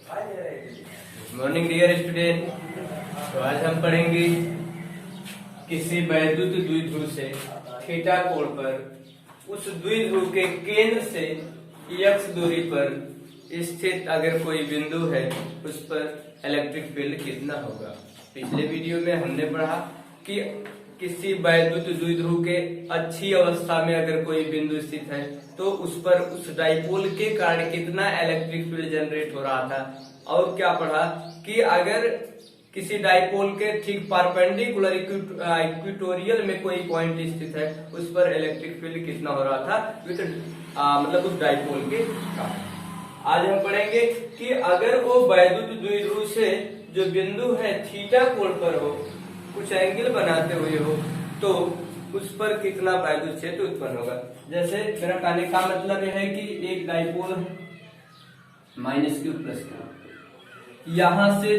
Morning dear student. तो आज हम पढ़ेंगे किसी वैद्युत द्विध्रुव से थीटा कोण पर उस द्विध्रुव के केंद्र से x दूरी पर स्थित अगर कोई बिंदु है उस पर इलेक्ट्रिक फील्ड कितना होगा। पिछले वीडियो में हमने पढ़ा कि किसी वैद्युत द्विध्रुव के अच्छी अवस्था में अगर कोई बिंदु स्थित है तो उस पर उस डाइपोल के कारण कितना इलेक्ट्रिक फील्ड जनरेट हो रहा था। और क्या पढ़ा कि अगर किसी डाइपोल के ठीक परपेंडिकुलर इक्वेटोरियल में कोई पॉइंट स्थित है उस पर इलेक्ट्रिक फील्ड कितना हो रहा था विद मतलब उस डाइपोल के कारण। आज हम पढ़ेंगे कि अगर वो वैद्युत द्विध्रुव से जो बिंदु है थीटा कोण पर हो, कुछ एंगल बनाते हुए हो, तो उस पर कितना वैद्युत क्षेत्र उत्पन्न होगा। जैसे मेरा कहने का मतलब यह है कि एक डाइपोल है माइनस क्यू प्लस क्यू, यहां से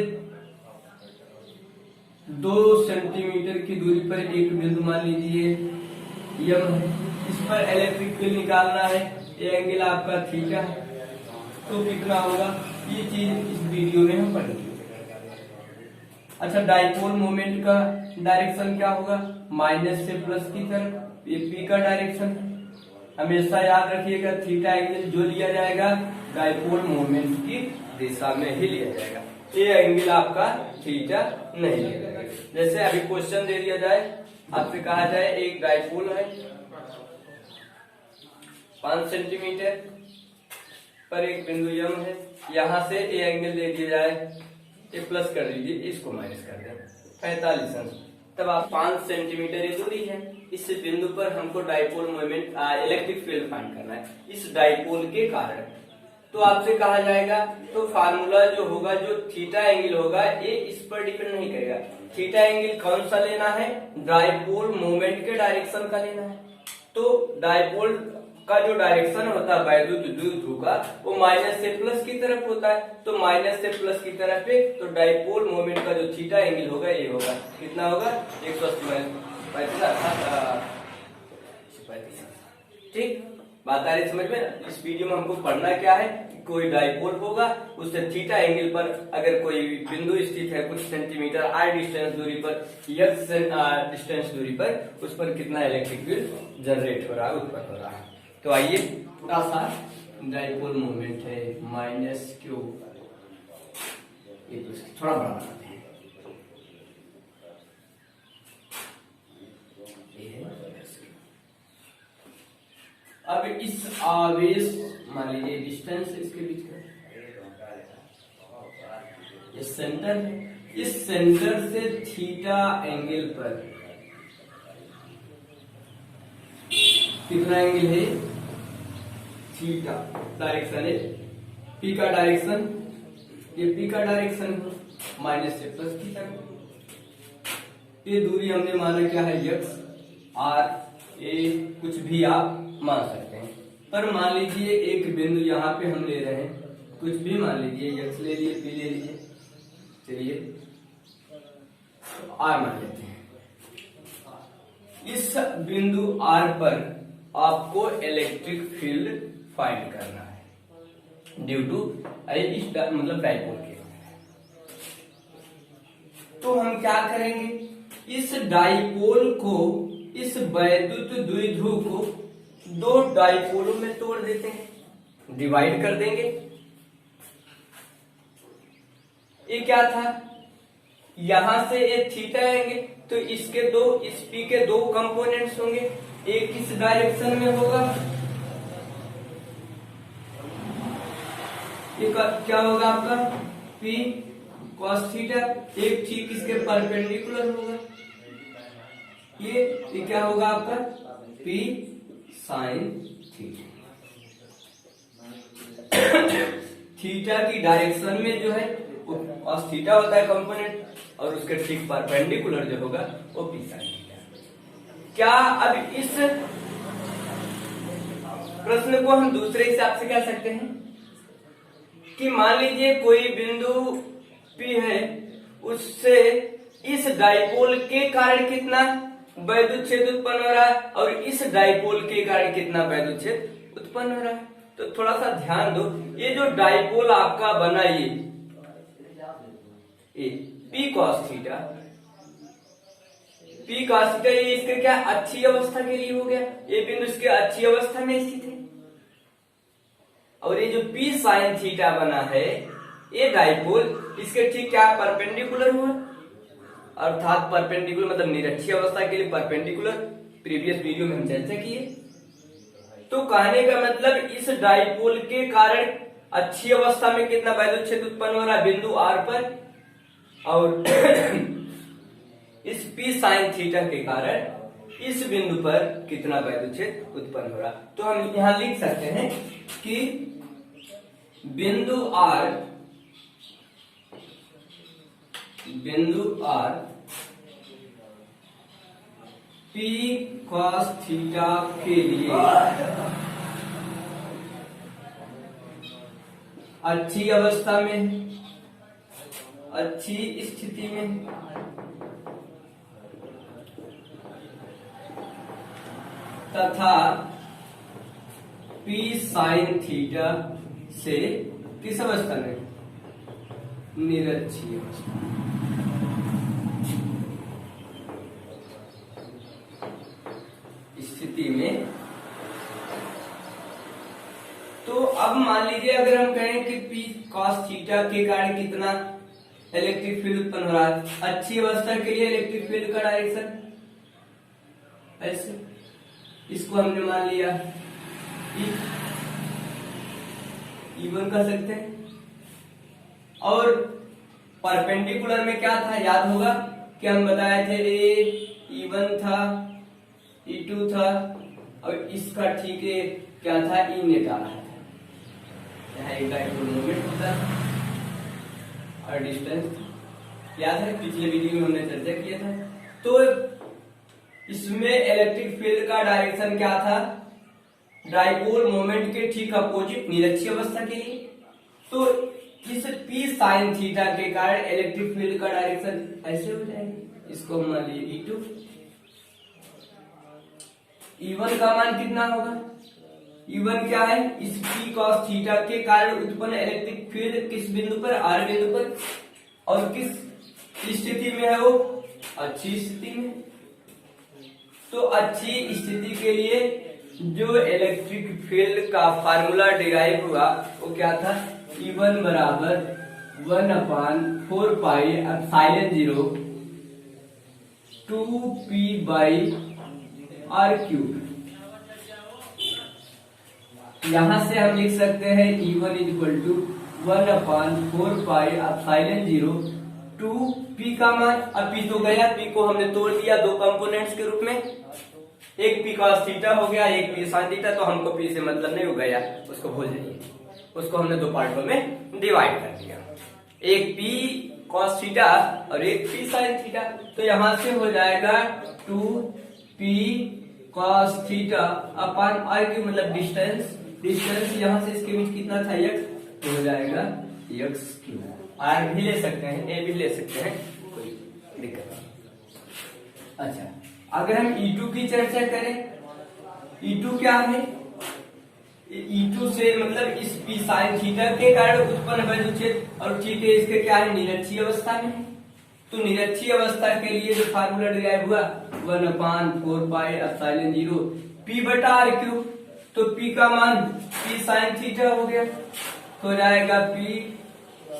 2 सेंटीमीटर की दूरी पर एक बिंदु मान लीजिए यम है, इस पर इलेक्ट्रिक फील्ड निकालना है, ये एंगल आपका थीटा है, तो कितना होगा ये चीज इस वीडियो में हम पढ़ेंगे। अच्छा, डाइपोल मोमेंट का डायरेक्शन क्या होगा, माइनस से प्लस की तरफ, ये पी का डायरेक्शन है। हमेशा याद रखिएगा थीटा एंगल जो लिया जाएगा डाइपोल मोमेंट की दिशा में ही लिया जाएगा, ये एंगल आपका थीटा नहीं लिया जाएगा। जैसे अभी क्वेश्चन दे दिया जाए, आपसे कहा जाए एक डाइपोल है 5 सेंटीमीटर पर एक बिंदु यम है, यहां से ये एंगल दे दिया जाए, ये प्लस कर दीजिए, इसको माइनस कर दें 45 अंश, तब आप 5 सेंटीमीटर ये दूरी है, इस बिंदु पर हमको dipole moment electric field find करना है इस डाइपोल के कारण। तो आपसे कहा जाएगा तो फार्मूला जो होगा, जो थीटा एंगल होगा, ये इस पर डिपेंड नहीं करेगा। थीटा एंगल कौन सा लेना है, डाइपोल मोमेंट के डायरेक्शन का लेना है। तो डाइपोल का जो डायरेक्शन होता है वैद्युत द्विध्रुव का, वो माइनस से प्लस की तरफ होता है, तो माइनस से प्लस की तरफ है, तो डाइपोल मोमेंट का जो थीटा एंगल होगा ये होगा, कितना होगा 135। ठीक बात आ रही समझ में। इस वीडियो में हमको पढ़ना क्या है, कोई डाइपोल होगा, उससे थीटा एंगल पर अगर कोई बिंदु स्थित है कुछ सेंटीमीटर r डिस्टेंस दूरी पर, x डिस्टेंस दूरी पर, उस पर कितना इलेक्ट्रिक फील्ड जनरेट हो रहा है, उत्पन्न हो रहा है। तो आइए थोड़ा सा डाइपोल मोमेंट है माइनस क्यू, ये थोड़ा बड़ा बनाते हैं, अब इस आवेश मान लीजिए डिस्टेंस इसके बीच का, ये सेंटर है, इस सेंटर से थीटा एंगल पर कितना एंगल है, थीटा डायरेक्शन है, पी का डायरेक्शन, ये पी का डायरेक्शन माइनस से प्लस थीटा, ये दूरी हमने माना क्या है x, r, a, कुछ भी आप मान सकते हैं। पर मान लीजिए एक बिंदु यहाँ पे हम ले रहे हैं, कुछ भी मान लीजिए, x ले लिए, p ले लीजिए, चलिए r मान लेते हैं। इस बिंदु r पर आपको इलेक्ट्रिक फील्ड फाइंड करना है ड्यू टू इस मतलब डाइपोल के। तो हम क्या करेंगे, इस डाइपोल को, इस वैद्युत द्विध्रुव को 2 डाइपोलों में तोड़ देते हैं, डिवाइड कर देंगे। ये क्या था, यहां से ये थीटा आएंगे तो इसके इस पी के 2 कंपोनेंट्स होंगे, एक किस डायरेक्शन में होगा, ये क्या होगा आपका P cos थीटा, एक ठीक इसके परपेंडिकुलर होगा, ये क्या होगा आपका P sin थीटा। थीटा की डायरेक्शन में जो है वो cos थीटा होता है कंपोनेंट, और उसके ठीक परपेंडिकुलर जो होगा वो P sin थीटा। क्या अब इस प्रश्न को हम दूसरे हिसाब से कह सकते हैं कि मान लीजिए कोई बिंदु P है, उससे इस डाइपोल के कारण कितना वैद्युत क्षेत्र उत्पन्न हो रहा है, और इस डाइपोल के कारण कितना वैद्युत क्षेत्र उत्पन्न हो रहा है। तो थोड़ा सा ध्यान दो, ये जो डाइपोल आपका बना, A P cos theta, P cos theta ये इसके क्या अच्छी अवस्था के लिए हो गया, ये बिंदु इसके अच्छी अवस्था में स्थित है। और ये जो पी साइन थीटा बना है ये डाइपोल इसके ठीक क्या परपेंडिकुलर हुआ, अर्थात परपेंडिकुलर मतलब निरक्षीय अवस्था के लिए परपेंडिकुलर, प्रीवियस वीडियो में हम चर्चा किए। तो कहने का मतलब इस डाइपोल के कारण अच्छी अवस्था में कितना वैद्युत क्षेत्र उत्पन्न हो रहा है बिंदु R पर, और इस P साइन थीटा के कारण इस बिंदु पर कितना वैद्युत क्षेत्र उत्पन्न हो रहा। तो हम यहां लिख सकते हैं कि बिंदु R P cos थीटा के लिए अच्छी अवस्था में, अच्छी स्थिति में तथा P साइन थीटा से किस अवस्था में, निरक्षीय अवस्था। स्थिति में तो अब मान लीजिए अगर हम कहें कि P cos थीटा के कारण कितना इलेक्ट्रिक फील्ड उत्पन्न हो रहा है, अच्छी अवस्था के लिए इलेक्ट्रिक फील्ड का डायरेक्शन ऐसे, इसको हमने मान लिया E1 कह सकते हैं। और परपेंडिकुलर में क्या था याद होगा कि हम बताए थे ये E1 था, E2 था, और इसका ठीक है क्या था, E नेट आ रहा था। यहाँ एक डाइपोल मोमेंट होता है और डिस्टेंस याद है, पिछले वीडियो में हमने चर्चा किया था। तो इसमें इलेक्ट्रिक फील्ड का डायरेक्शन क्या था, डाइपोल मोमेंट के ठीक अपोजिट निरक्षीय अवस्था के लिए। तो इस P साइन थीटा के कारण इलेक्ट्रिक फील्ड का डायरेक्शन ऐसे हो जाएगा, इसको हम मान लीजिए E2। E1 का मान कितना होगा, E1 क्या है, इस P cos थीटा के कारण उत्पन्न इलेक्ट्रिक फील्ड किस बिंदु पर, R बिंदु पर, और किस स्थिति में है वो, अच्छी स्थिति में। तो अच्छी स्थिति के लिए जो इलेक्ट्रिक फील्ड का फार्मूला डिराइव हुआ वो क्या था, E1 बराबर 1/4 pi epsilon 0 2p by R cube. यहां से हम लिख सकते हैं E1 equal to 1/4 pi epsilon 0 2p का मान, अब p तो गया, p को हमने तोड़ दिया दो कंपोनेंट्स के रूप में, एक P cos थीटा हो गया, एक P sin थीटा, तो हमको P से मतलब नहीं हो गया, उसको भूल जाइए, उसको हमने दो पार्टों में डिवाइड कर दिया, एक P cos थीटा और एक P sin थीटा। तो यहां से हो जाएगा 2p cos थीटा अपन r की मतलब डिस्टेंस, डिस्टेंस यहां से इसके बीच कितना था x, तो हो जाएगा x क्यूब। r भी ले सकते हैं, a भी ले सकते हैं, कोई दिक्कत नहीं। अच्छा, अगर हम E2 की चर्चा करें, E2 क्या है, E2 से मतलब इस P sin थीटा के कारण उत्पन्न वैद्युत क्षेत्र, और ठीक है इसके क्या है, निरक्षीय अवस्था में है। तो निरक्षीय अवस्था के लिए जो फार्मूला डिराइव हुआ 1/4 पाई एप्सिलॉन 0 P बटा R क्यूब। तो P का मान P sin थीटा हो गया, तो जाएगा P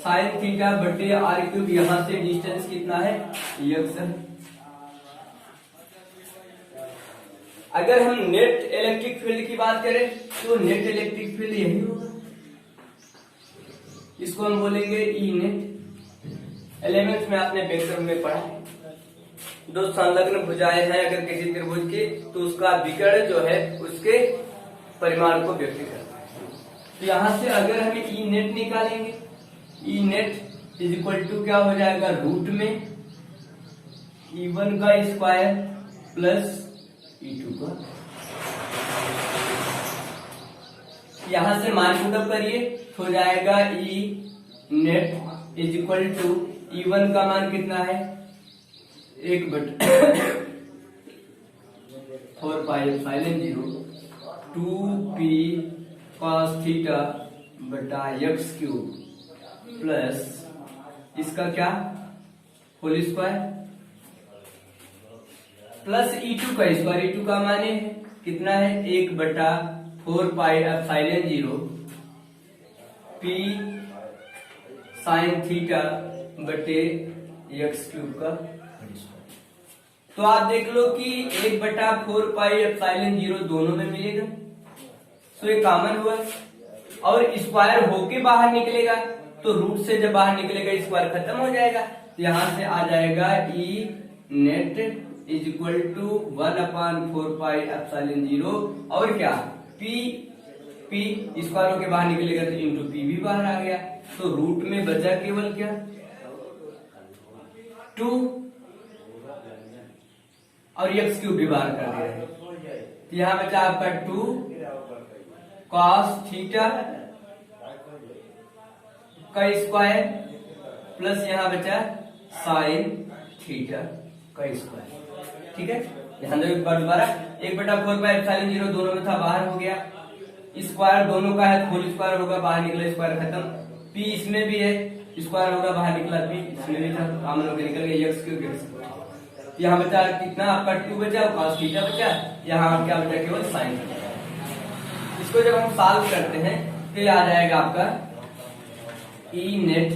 sin थीटा बटे R क्यूब। यहां से डिस्टेंस कितना है, x है। अगर हम नेट इलेक्ट्रिक फील्ड की बात करें तो नेट इलेक्ट्रिक फील्ड यही होगा, इसको हम बोलेंगे ई नेट। 11th में आपने वेक्टर में पढ़ा, दो संलग्न भुजाएं हैं अगर किसी त्रिभुज की, तो उसका विकर्ण जो है उसके परिमाण को व्यक्त करता है। तो यहां से अगर हमें ई नेट निकालेंगे, ई नेट इज इक्वल टू क्या हो जाएगा, रूट में E1 का स्क्वायर प्लस E2 का। यहां से मान पुटअप करिए, हो जाएगा E net is equal to E1 का मान कितना है, 1/4 pi epsilon 0 2p cos theta बटा x क्यूब प्लस इसका क्या होल स्क्वायर प्लस E2 का स्क्वायर। E2 का माने कितना है 1/4 pi epsilon 0 P sine theta बटे एक्स क्यूब का। तो आप देख लो कि 1/4 पाई एप्सिलॉन 0 दोनों में मिलेगा, तो ये कॉमन हुआ और स्क्वायर होके बाहर निकलेगा, तो रूट से जब बाहर निकलेगा स्क्वायर खत्म हो जाएगा। तो यहां से आ जाएगा E net is equal to 1/4 pi epsilon 0 और क्या पी स्क्वायर होके बाहर निकलेगा तो इंटू पी भी बाहर आ गया। तो रूट में बचा केवल क्या 2 और एक्स क्यूब भी बाहर कर दिया है। तो यहां बचा आपका 2 कॉस थीटा का स्क्वायर प्लस यहां बचा साइन थीटा का स्क्वायर। ठीक है, ध्यान दो एक बार दोबारा 1/4 पाई एप्सिलॉन 0 दोनों में था बाहर हो गया, स्क्वायर दोनों का है होल स्क्वायर होगा बाहर निकला स्क्वायर खत्म, पी इसमें भी है स्क्वायर होगा बाहर निकला पी इसमें भी था कॉमन होकर निकल गया एक्स क्यूब। यहाँ बचा कितना आपका 2 बचा cos थीटा बचा, यहाँ क्या बचा केवल साइन बचा। इसको जब हम सॉल्व करते हैं तो आ जाएगा आपका E net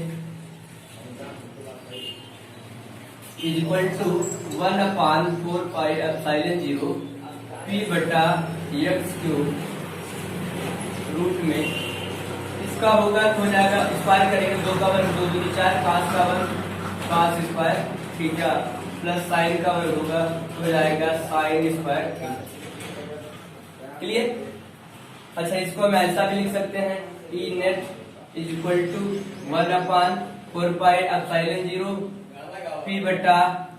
is equal to 1/4 pi epsilon 0 P बटा एक्स क्यूब रूट में इसका होगा तो हो जाएगा स्क्वायर करेंगे 2 का 1 2 दूनी 4 cos का 1 cos square theta plus sign का 1 होगा तो हो जाएगा साइन स्क्वायर थीटा। क्लियर। अच्छा इसको हम ऐसा भी लिख सकते हैं E net is equal to 1/4 pi epsilon 0 P बटा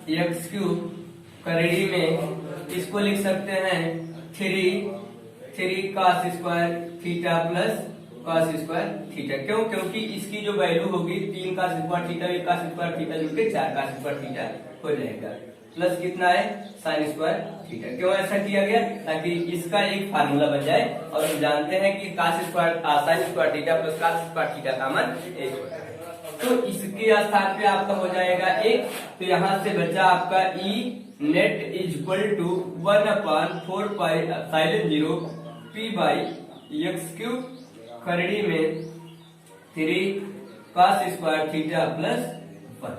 एक्स क्यूब करेड़ी में इसको लिख सकते हैं 3 cos square theta plus cos square theta. क्यों? क्योंकि इसकी जो वैल्यू होगी 3 cos square theta 1 cos square theta जुड़ के 4 cos स्क्वायर थीटा हो जाएगा प्लस कितना है साइन स्क्वायर थीटा। क्यों ऐसा किया गया? ताकि इसका एक फार्मूला बन जाए और हम जानते हैं कि cos square sine square theta plus cos square theta का मान 1 होता है। तो इसके स्थान पे आपका हो जाएगा 1। तो यहां से बचा आपका E net is equal to 1/4 pi epsilon 0 P by x cube खरड़ी में 3 cos स्क्वायर थीटा प्लस 1।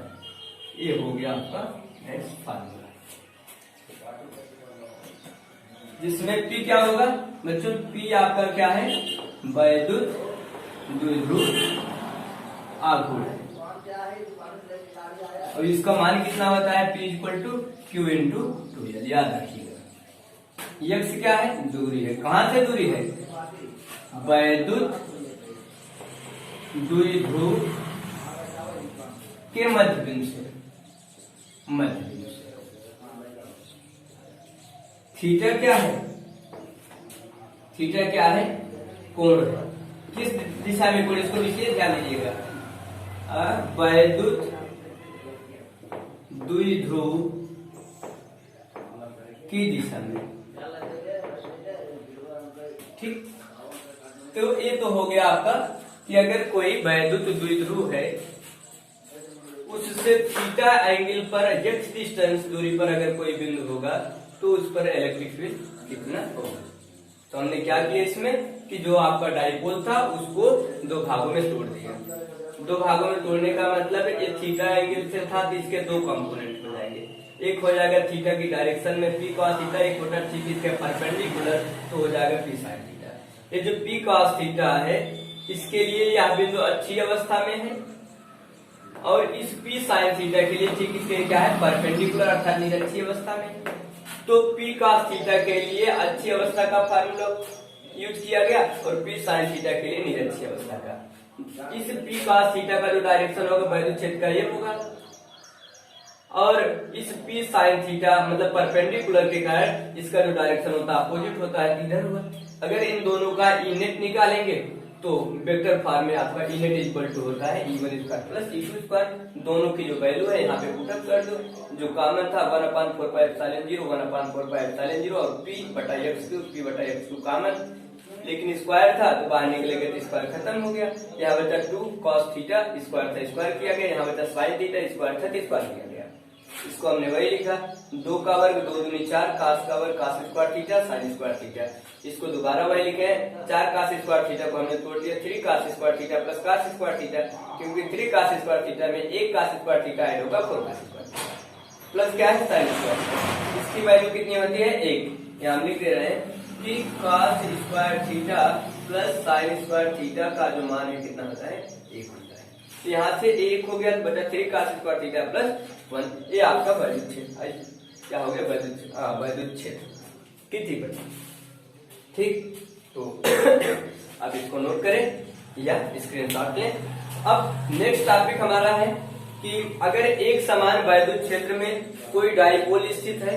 ये हो गया आपका नेक्स्ट फार्मूला, जिसमें पी क्या होगा बच्चों? पी आपका क्या है? वैद्युत द्विध्रुव आघूर्ण। और इसका मान कितना होता है? P equal to Q into 2। याद रखिएगा एक्स क्या है? दूरी है। कहां से दूरी है? वैद्युत द्विध्रुव के मध्य बिंदु से। थीटा क्या है? थीटा क्या है? कोण है। किस दिशा में कोण? इसको विशेष ध्यान दीजिएगा। वैद्युत द्विध्रुव की दिशा में। ठीक, तो ये तो हो गया आपका कि अगर कोई वैद्युत द्विध्रुव है उससे थीटा एंगल पर x डिस्टेंस दूरी पर अगर कोई बिंदु होगा तो उस पर इलेक्ट्रिक फील्ड कितना होगा। तो हमने क्या किया इसमें कि जो आपका डाइपोल था उसको 2 भागों में तोड़ दिया। 2 भागों में तोड़ने का मतलब ये थीटा एंगल से था तो इसके 2 कंपोनेंट हो जाएंगे। एक हो जाएगा थीटा की डायरेक्शन में p cos थीटा, एक होता ठीक इसके परपेंडिकुलर तो हो जाएगा p sin थीटा। ये जो p cos थीटा है इसके लिए यह बिंदु अच्छी अवस्था में है और इस p sin थीटा के लिए ठीक इसके क्या है? परपेंडिकुलर अर्थात निरक्षीय अवस्था में। तो p cos थीटा के लिए अच्छी अवस्था का फार्मूला यूज किया गया और p sin थीटा के लिए निरक्षीय अवस्था का। इस p cos थीटा का जो डायरेक्शन होगा वैद्युत क्षेत्र का ये होगा और इस p sin थीटा मतलब परपेंडिकुलर के कारण इसका जो डायरेक्शन होता है अपोजिट होता है, इधर होगा। अगर इन दोनों का ई नेट निकालेंगे तो वेक्टर फॉर्म में आपका ई नेट इक्वल टू होता है E1 square plus E2 square. दोनों की जो वैल्यू है यहाँ पे पुट अप कर दो। जो कॉमन था 1/4 पाई एप्सिलॉन 0 1/4 पाई एप्सिलॉन 0 और p बटा x क्यूब p बटा x क्यूब कॉमन, लेकिन स्क्वायर था तो बाहर निकलेगा तो स्क्वायर खत्म हो गया। यहाँ बचा 2 cos थीटा स्क्वायर था स्क्वायर किया गया, यहाँ बचा sin थीटा स्क्वायर था स्क्वायर किया गया। इसको हमने वही लिखा, 2 का वर्ग 2 दूनी 4, कास का वर्ग cos square theta sine square theta. इसको दोबारा वही लिखे हैं, 4 कास स्क्वायर थीटा को हमने तोड़ दिया 3 cos square theta plus cos square theta, क्योंकि 3 कास स्क्वायर थीटा में 1 कास स्क्वायर थीटा ऐड होगा 4 कास स्क्वायर थीटा प्लस क्या है साइन स्क्वायर। इसकी वैल्यू कितनी होती है 1। यहाँ हम लिख दे रहे हैं कि cos square theta plus sine square theta का जो मान है कितना होता है 1 होता है। तो यहाँ से 1 हो गया तो बचा 3 कास स्क्वायर थीटा प्लस 1। ये आपका वैद्युत क्षेत्र क्या हो गया, वैद्युत क्षेत्र कितनी बची। ठीक, तो अब इसको नोट करें या स्क्रीनशॉट लें। अब नेक्स्ट टॉपिक हमारा है कि अगर एक समान वैद्युत क्षेत्र में कोई डाइपोल स्थित है,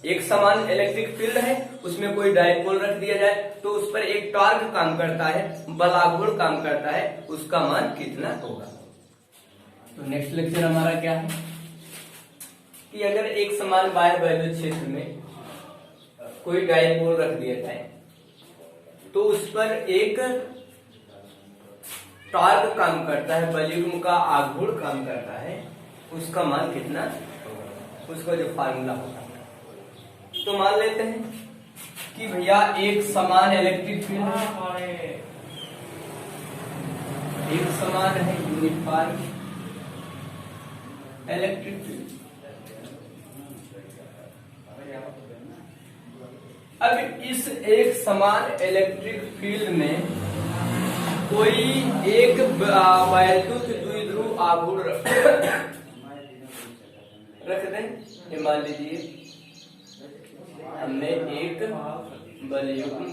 एक समान इलेक्ट्रिक फील्ड है, उसमें कोई डाइपोल रख दिया जाए तो उस पर एक टॉर्क काम करता है, बलाघूर्ण काम करता है, उसका मान कितना होगा। तो नेक्स्ट लेक्चर हमारा क्या है कि अगर एक समान बाह्य वैद्युत क्षेत्र में कोई डाइपोल रख दिया जाए तो उस पर एक टॉर्क काम करता है, बलयुग्म का आघूर्ण काम करता है, उसका मान कितना होगा, उसका जो फार्मूला होगा। तो मान लेते हैं कि भैया एक समान इलेक्ट्रिक फील्ड है, एक समान है यूनिफॉर्म इलेक्ट्रिक फील्ड। अब इस एक समान इलेक्ट्रिक फील्ड में कोई एक वैद्युत द्विध्रुव आघूर्ण रख दें। ये मान लीजिए हमने एक बलयुग्म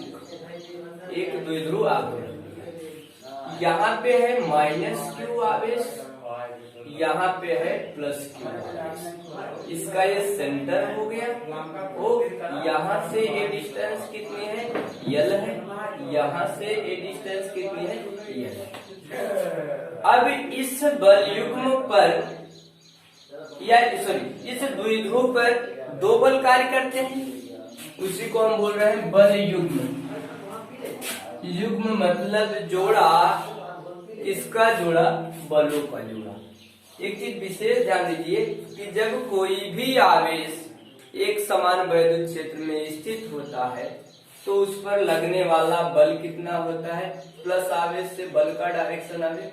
एक द्विध्रुव आघूर्ण, यहाँ पे है -q आवेश, यहाँ पे है +q आवेश। इसका ये सेंटर हो गया। वो यहाँ से ये डिस्टेंस कितनी है L है, यहाँ से ये डिस्टेंस कितनी है L। अब इस बलयुग्म पर या सॉरी इस द्विध्रुव पर 2 बल कार्य करते हैं, उसी को हम बोल रहे हैं बल युग्म। युग्म मतलब जोड़ा, इसका जोड़ा बलों का जोड़ा। एक चीज विशेष ध्यान दीजिए कि जब कोई भी आवेश एक समान वैद्युत क्षेत्र में स्थित होता है तो उस पर लगने वाला बल कितना होता है, प्लस आवेश से बल का डायरेक्शन आवेश,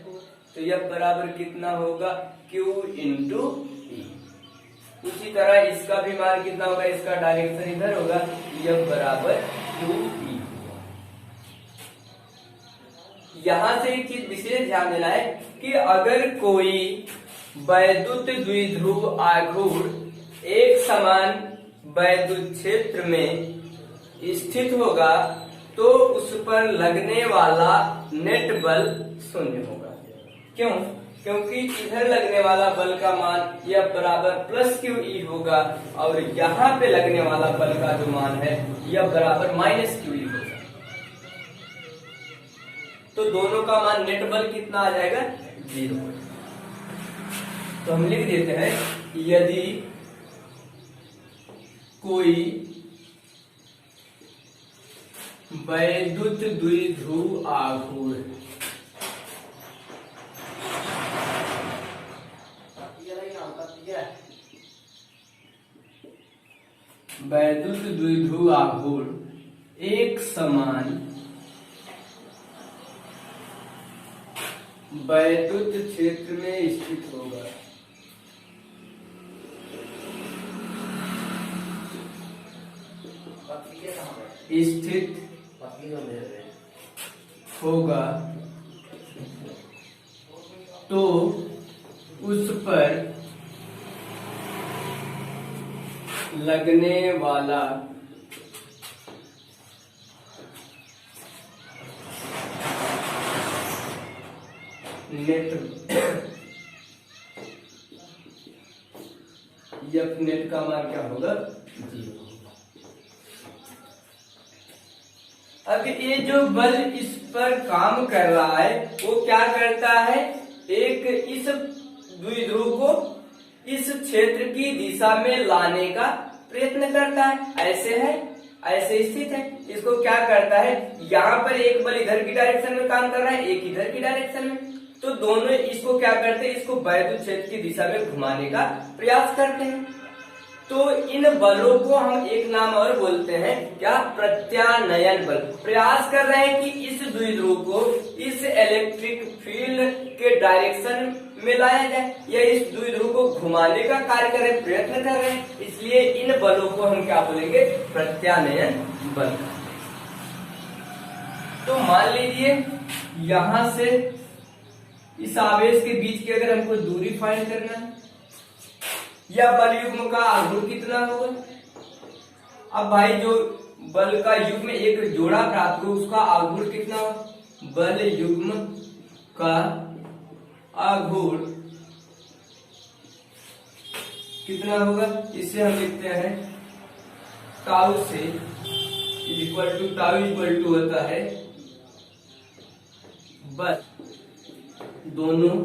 तो यह बराबर कितना होगा Q इंटू E। उसी तरह इसका भी मान कितना होगा, इसका डायरेक्शन इधर होगा, यह बराबर QE। यहां से एक चीज विशेष ध्यान देना है कि अगर कोई वैद्युत द्विध्रुव आघूर्ण एक समान वैद्युत क्षेत्र में स्थित होगा तो उस पर लगने वाला नेट बल 0 होगा। क्यों? क्योंकि इधर लगने वाला बल का मान यह बराबर +QE होगा और यहाँ पे लगने वाला बल का जो मान है यह बराबर -QE होगा। तो दोनों का मान नेट बल कितना आ जाएगा 0। तो हम लिख देते हैं यदि कोई वैद्युत द्विध्रुव आघूर्ण वैद्युत द्विध्रुव आघूर्ण एक समान वैद्युत क्षेत्र में स्थित होगा, तो उस पर लगने वाला नेट एफ नेट का मान क्या होगा 0। अब ये जो बल इस पर काम कर रहा है वो क्या करता है, एक इस द्विध्रुव को इस क्षेत्र की दिशा में लाने का प्रयत्न करता है। ऐसे स्थित है, इसको क्या करता है, यहाँ पर एक बल इधर की डायरेक्शन में काम कर रहा है, एक इधर की डायरेक्शन में, तो दोनों इसको क्या करते हैं, इसको वैद्युत क्षेत्र की दिशा में घुमाने का प्रयास करते हैं। तो इन बलों को हम एक नाम और बोलते हैं क्या, प्रत्यानयन बल। प्रयास कर रहे हैं कि इस द्विध्रुव को इस इलेक्ट्रिक फील्ड के डायरेक्शन में लाया जाए या इस द्विध्रुव को घुमाने का कार्य करें, प्रयत्न कर रहे हैं, इसलिए इन बलों को हम क्या बोलेंगे, प्रत्यानयन बल। तो मान लीजिए यहां से इस आवेश के बीच की अगर हमको दूरी फाइंड करना है या बल युग्म का आघूर्ण कितना होगा। अब भाई जो बल का युग्म एक जोड़ा प्राप्त हो उसका आघूर्ण कितना होगा, बल युग्म का आघूर्ण कितना होगा, इसे हम लिखते हैं टाउ से इक्वल टू होता है बल दोनों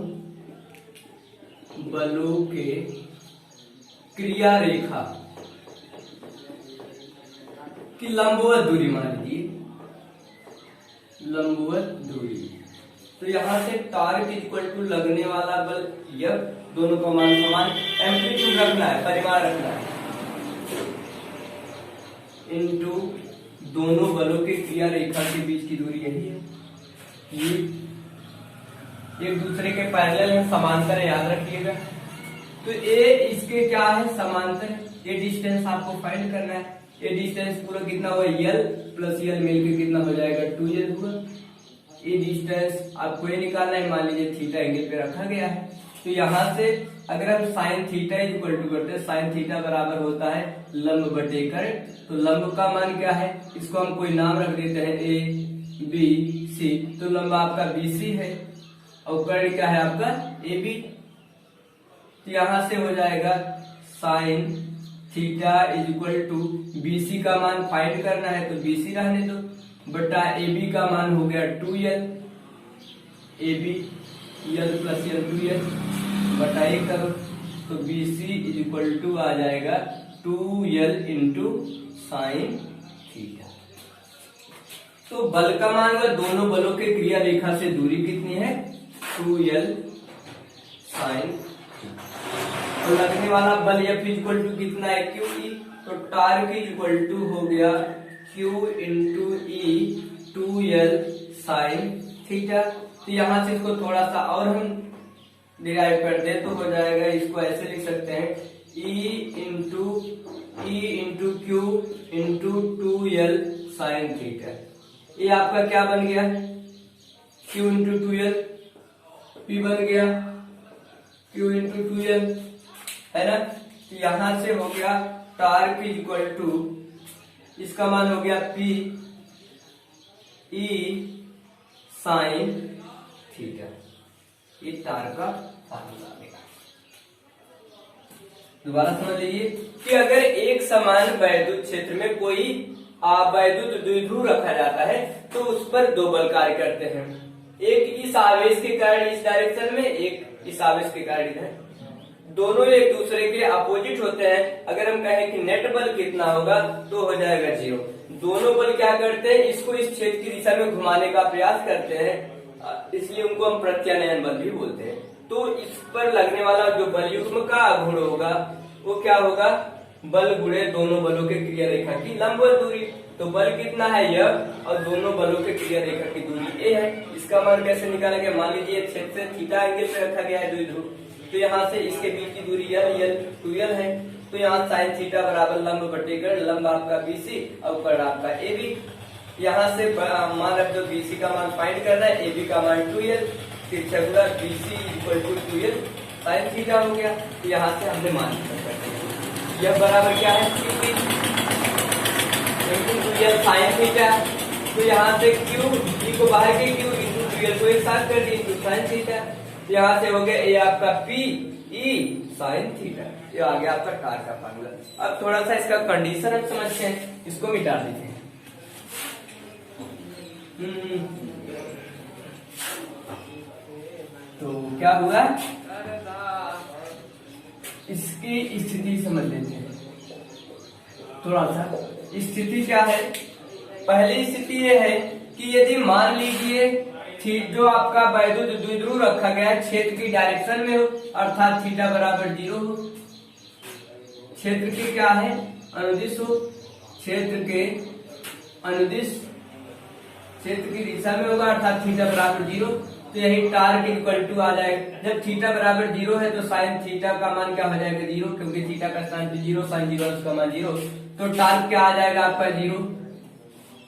बलों के क्रिया रेखा की लंबवत दूरी, मान लीजिए लंबवत दूरी। तो यहां से टार्क इक्वल टू लगने वाला बल यह, दोनों का मान समान, एम्पलीट्यूड रखना है, परिमाण रखना है, इनटू दोनों बलों के क्रिया रेखा के बीच की दूरी यही है। ये एक दूसरे के पैरेलल है, समांतर है, याद रखिएगा। तो ए इसके क्या है, समांतर। ये डिस्टेंस आपको फाइंड करना है। ये डिस्टेंस पूरा कितना हुआ, यल प्लस यल मिलकर कितना हो जाएगा, 2l हुआ। ये डिस्टेंस आपको ये निकालना है, मान लीजिए थीटा एंगल पे रखा गया है। तो यहाँ से अगर हम साइन थीटा इक्वल टू करते हैं, साइन थीटा बराबर होता है लंब बटे कर्ण। तो लंब का मान क्या है, इसको हम कोई नाम रख देते हैं ए बी सी। तो लंब आपका बीसी है और कर्ण क्या है आपका ए बी। तो यहां से हो जाएगा sine theta is equal to BC का मान फाइंड करना है तो बीसी रहने दो, बटा ए बी का मान हो गया 2l, A B L plus L 2l बटा 1 करो। तो बीसी इज इक्वल टू आ जाएगा 2l इंटू साइन थीटा। तो बल का मान हुआ, दोनों बलों के क्रिया रेखा से दूरी कितनी है, 2l साइन। तो लगने वाला बल F इक्वल टू कितना है, QE। तो टार्क इक्वल टू हो गया Q into E 2l sine theta. तो यहां से इसको थोड़ा सा और हम डिराइव कर दे तो हो जाएगा, इसको ऐसे लिख सकते हैं E into Q into 2l sine theta. ये आपका क्या बन गया, Q इंटू 2l, P बन गया Q इंटू 2l, है ना। तो यहां से हो गया टार्क इक्वल टू, इसका मान हो गया P E साइन थीटा। ये टार्क का फार्मूला आएगा। दोबारा समझ लीजिए कि अगर एक समान वैद्युत क्षेत्र में कोई वैद्युत द्विध्रुव रखा जाता है तो उस पर दो बल कार्य करते हैं, एक इस आवेश के कारण इस डायरेक्शन में, एक इस आवेश के कारण इधर। दोनों एक दूसरे के अपोजिट होते हैं। अगर हम कहें कि नेट बल कितना होगा तो हो जाएगा 0। दोनों बल क्या करते हैं, इसको इस क्षेत्र की दिशा में घुमाने का प्रयास करते हैं, इसलिए उनको हम प्रत्यानयन बल भी बोलते हैं। तो इस पर लगने वाला जो बल युग्म का आघूर्ण होगा वो क्या होगा, बल गुणे दोनों बलों के क्रिया रेखा की लंबवत दूरी। तो बल कितना है यह और दोनों बलों के क्रिया रेखा की दूरी ए है। इसका मान कैसे निकाला गया, मान लीजिए क्षेत्र से थीटा एंगल पे रखा गया है द्विध्रुव, तो यहाँ से इसके बीच की दूरी यल 2l है। तो यहाँ साइन थीटा बराबर लंब बटे कर्ण, लंब आपका BC और कर्ण आपका AB। यहाँ से मान रख दो BC का मान फाइंड करना है, AB का मान 2l, तिरछा गुणा BC equal to 2l sine theta हो गया। तो यहाँ से हमने मान यह बराबर क्या है, 2l साइन थीटा। तो यहाँ से Q E को बाहर के Q इंटू 2l को एक साथ कर दी इंटू साइन थीटा। यहाँ से हो गया ये आपका P E साइन थीटा। ये आ गया आपका टार्क का फार्मूला। अब थोड़ा सा इसका कंडीशन हम समझते हैं, इसको मिटा देते हैं। तो क्या हुआ, इसकी स्थिति समझ लेते हैं थोड़ा सा। स्थिति क्या है, पहली स्थिति ये है कि यदि मान लीजिए जो आपका वैद्युत द्विध्रुव रखा गया है क्षेत्र की डायरेक्शन में हो, अर्थात थीटा बराबर 0 हो। क्षेत्र के क्या है, अनुदिश हो। क्षेत्र के अनुदिश क्षेत्र की दिशा में होगा, अर्थात थीटा बराबर 0। तो यही टार्क इक्वल टू आ जाएगा। जब थीटा बराबर 0 है तो साइन थीटा का मान क्या हो जाएगा, 0, क्योंकि थीटा का स्थान 0, साइन 0 उसका मान 0। तो टार्क क्या आ जाएगा आपका 0,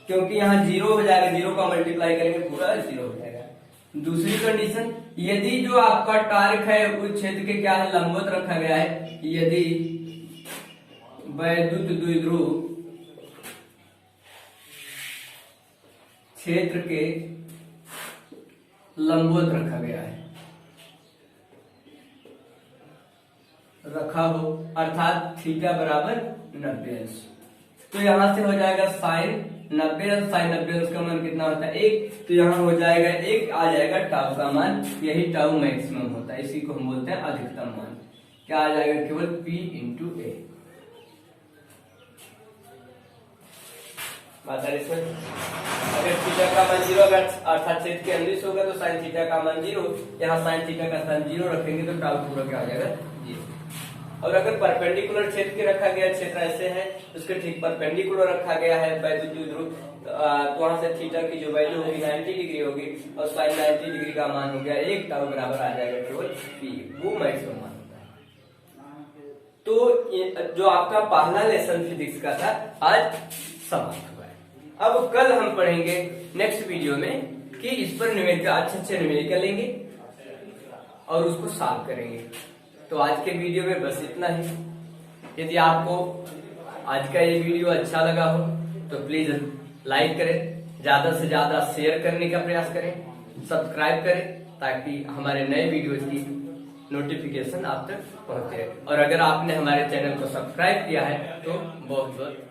क्योंकि यहाँ 0 हो जाएगा, 0 का मल्टीप्लाई करेंगे पूरा 0 हो जाएगा। दूसरी कंडीशन, यदि जो आपका टार्क है उस क्षेत्र के क्या है, लंबवत रखा गया है। यदि वैद्युत द्विध्रुव क्षेत्र के लंबवत रखा गया है, रखा हो, अर्थात थीटा बराबर 90 अंश। तो यहां से हो जाएगा साइन 90 अंश, साइन 90 अंश का मान कितना होता है 1। तो यहाँ हो जाएगा 1, आ जाएगा टाउ का मान। यही टाउ मैक्सिमम होता है, इसी को हम बोलते हैं अधिकतम मान। क्या आ जाएगा, केवल P इंटू ए। इसमें अगर थीटा का मान 0 अर्थात क्षेत्र के अनुदिश होगा तो साइन थीटा का मान 0। यहाँ साइन थीटा का स्थान 0 रखेंगे तो टाउ पूरा क्या हो जाएगा 0। और अगर परपेंडिकुलर क्षेत्र के रखा गया, क्षेत्र ऐसे है उसके ठीक परपेंडिकुलर रखा गया है वैद्युत द्विध्रुव, तो वहां से थीटा की जो वैल्यू होगी 90 डिग्री होगी और साइन 90 डिग्री का मान हो गया 1, टाउ बराबर आ जाएगा केवल P, वो मैक्सिमम मान होता है। तो जो आपका पहला लेसन फिजिक्स का था आज समाप्त। अब कल हम पढ़ेंगे नेक्स्ट वीडियो में कि इस पर न्यूमेरिकल अच्छे न्यूमेरिकल लेंगे और उसको सॉल्व करेंगे। तो आज के वीडियो में बस इतना ही। यदि आपको आज का ये वीडियो अच्छा लगा हो तो प्लीज लाइक करें, ज्यादा से ज्यादा शेयर करने का प्रयास करें, सब्सक्राइब करें ताकि हमारे नए वीडियोज की नोटिफिकेशन आप तक पहुंचे। और अगर आपने हमारे चैनल को सब्सक्राइब किया है तो बहुत बहुत